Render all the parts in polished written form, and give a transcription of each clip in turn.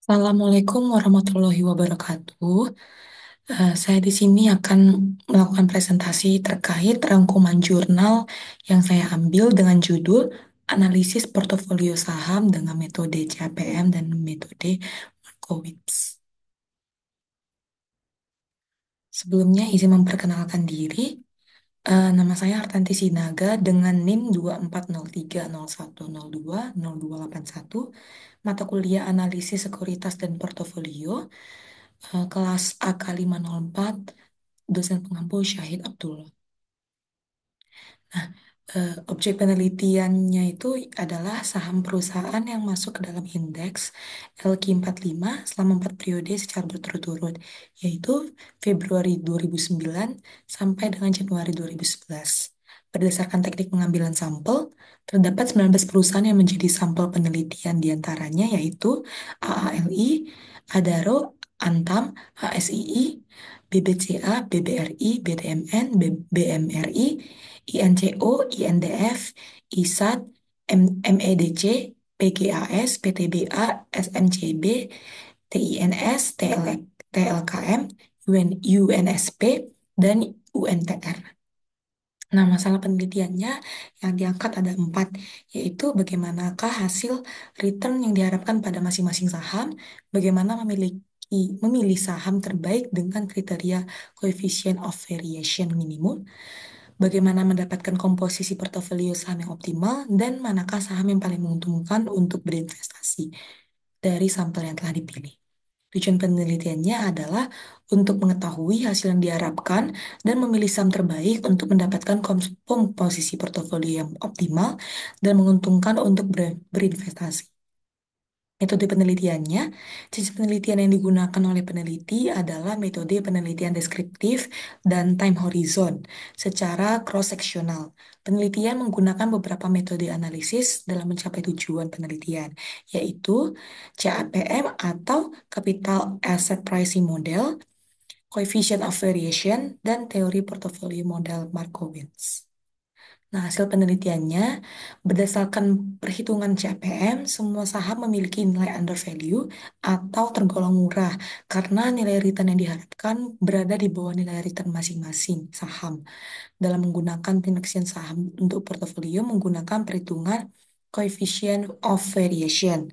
Assalamualaikum warahmatullahi wabarakatuh. Saya di sini akan melakukan presentasi terkait rangkuman jurnal yang saya ambil dengan judul Analisis Portofolio Saham dengan metode CAPM dan metode Markowitz. Sebelumnya izin memperkenalkan diri. Nama saya Hartanti Sinaga dengan NIM 240301020281, mata kuliah Analisis Sekuritas dan Portofolio, kelas AK 504, dosen pengampu Syahid Abdullah. Nah, objek penelitiannya itu adalah saham perusahaan yang masuk ke dalam indeks LQ45 selama 4 periode secara berturut-turut, yaitu Februari 2009 sampai dengan Januari 2011. Berdasarkan teknik pengambilan sampel, terdapat 19 perusahaan yang menjadi sampel penelitian diantaranya yaitu AALI, Adaro, Antam, HSII, BBCA, BBRI, BDMN, BMRI, INCO, INDF, ISAT, MEDC, PGAS, PTBA, SMCB, TINS, TLKM, UNSP, dan UNTR. Nah, masalah penelitiannya yang diangkat ada 4, yaitu bagaimanakah hasil return yang diharapkan pada masing-masing saham, bagaimana memilih saham terbaik dengan kriteria coefficient of variation minimum, bagaimana mendapatkan komposisi portofolio saham yang optimal, dan manakah saham yang paling menguntungkan untuk berinvestasi dari sampel yang telah dipilih. Tujuan penelitiannya adalah untuk mengetahui hasil yang diharapkan dan memilih saham terbaik untuk mendapatkan komposisi portofolio yang optimal dan menguntungkan untuk berinvestasi. Metode penelitiannya, jenis penelitian yang digunakan oleh peneliti adalah metode penelitian deskriptif dan time horizon secara cross-seksional. Penelitian menggunakan beberapa metode analisis dalam mencapai tujuan penelitian, yaitu CAPM atau Capital Asset Pricing Model, Coefficient of Variation, dan teori portofolio model Markowitz. Nah, hasil penelitiannya, berdasarkan perhitungan CPM, semua saham memiliki nilai under value atau tergolong murah karena nilai return yang diharapkan berada di bawah nilai return masing-masing saham. Dalam menggunakan penelitian saham untuk portofolio menggunakan perhitungan coefficient of variation.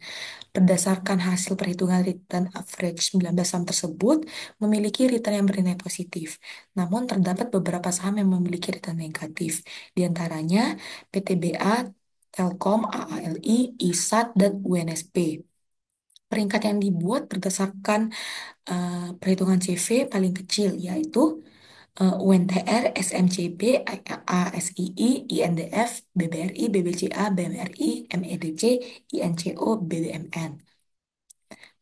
Berdasarkan hasil perhitungan return average 19 saham tersebut memiliki return yang bernilai positif. Namun terdapat beberapa saham yang memiliki return negatif. Di antaranya PTBA, Telkom, AALI, ISAT, dan UNSP. Peringkat yang dibuat berdasarkan perhitungan CV paling kecil yaitu UNTR, SMCB, ASII, INDF, BBRI, BBCA, BMRI, MEDC, INCO, BDMN.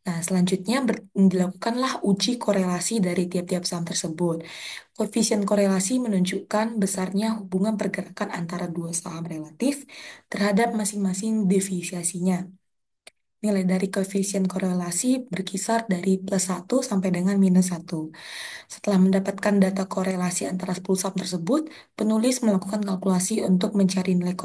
Nah, selanjutnya dilakukanlah uji korelasi dari tiap-tiap saham tersebut. Koefisien korelasi menunjukkan besarnya hubungan pergerakan antara dua saham relatif terhadap masing-masing deviasinya. Nilai dari koefisien korelasi berkisar dari +1 sampai dengan -1. Setelah mendapatkan data korelasi antara 10 saham tersebut, penulis melakukan kalkulasi untuk mencari nilai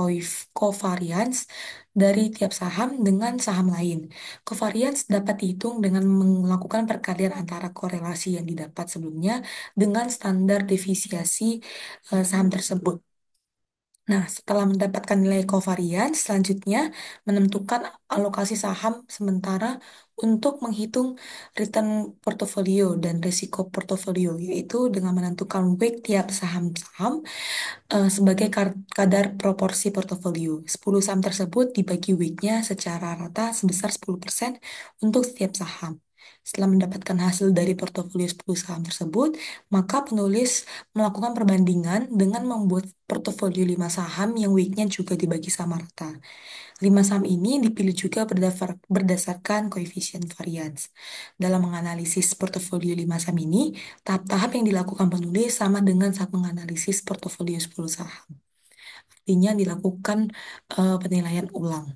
covariance dari tiap saham dengan saham lain. Covariance dapat dihitung dengan melakukan perkalian antara korelasi yang didapat sebelumnya dengan standar deviasi saham tersebut. Nah, setelah mendapatkan nilai covariance, selanjutnya menentukan alokasi saham sementara untuk menghitung return portofolio dan risiko portofolio, yaitu dengan menentukan weight tiap saham-saham sebagai kadar proporsi portofolio. 10 saham tersebut dibagi weight-nya secara rata sebesar 10% untuk setiap saham. Setelah mendapatkan hasil dari portofolio 10 saham tersebut, maka penulis melakukan perbandingan dengan membuat portofolio 5 saham yang weight-nya juga dibagi sama rata. 5 saham ini dipilih juga berdasarkan koefisien variance. Dalam menganalisis portofolio 5 saham ini, tahap-tahap yang dilakukan penulis sama dengan saat menganalisis portofolio 10 saham. Artinya dilakukan penilaian ulang.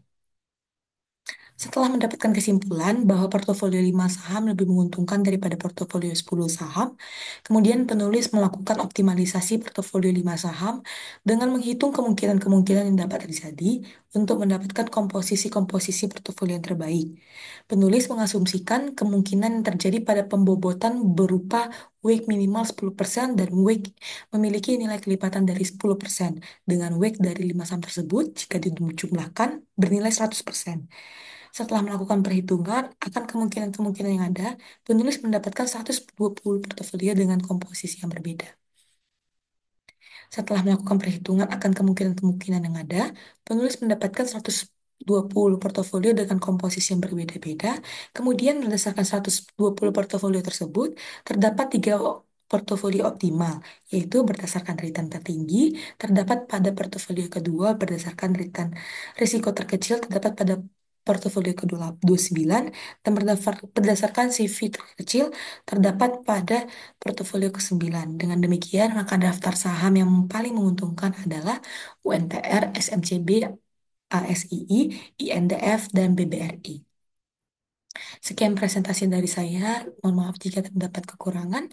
Setelah mendapatkan kesimpulan bahwa portofolio 5 saham lebih menguntungkan daripada portofolio 10 saham, kemudian penulis melakukan optimalisasi portofolio 5 saham dengan menghitung kemungkinan-kemungkinan yang dapat terjadi untuk mendapatkan komposisi-komposisi portofolio yang terbaik. Penulis mengasumsikan kemungkinan yang terjadi pada pembobotan berupa weight minimal 10% dan weight memiliki nilai kelipatan dari 10% dengan weight dari 5 saham tersebut jika dijumlahkan bernilai 100%. Setelah melakukan perhitungan akan kemungkinan-kemungkinan yang ada, penulis mendapatkan 120 portofolio dengan komposisi yang berbeda. Setelah melakukan perhitungan akan kemungkinan-kemungkinan yang ada, penulis mendapatkan 120 portofolio dengan komposisi yang berbeda-beda. Kemudian berdasarkan 120 portofolio tersebut, terdapat tiga portofolio optimal, yaitu berdasarkan return tertinggi, terdapat pada portofolio kedua berdasarkan return risiko terkecil, terdapat pada portofolio ke-29, dan berdasarkan CV terkecil terdapat pada portofolio ke-9. Dengan demikian, maka daftar saham yang paling menguntungkan adalah UNTR, SMCB, ASII, INDF, dan BBRI. Sekian presentasi dari saya. Mohon maaf jika terdapat kekurangan.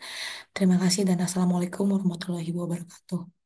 Terima kasih dan Assalamualaikum warahmatullahi wabarakatuh.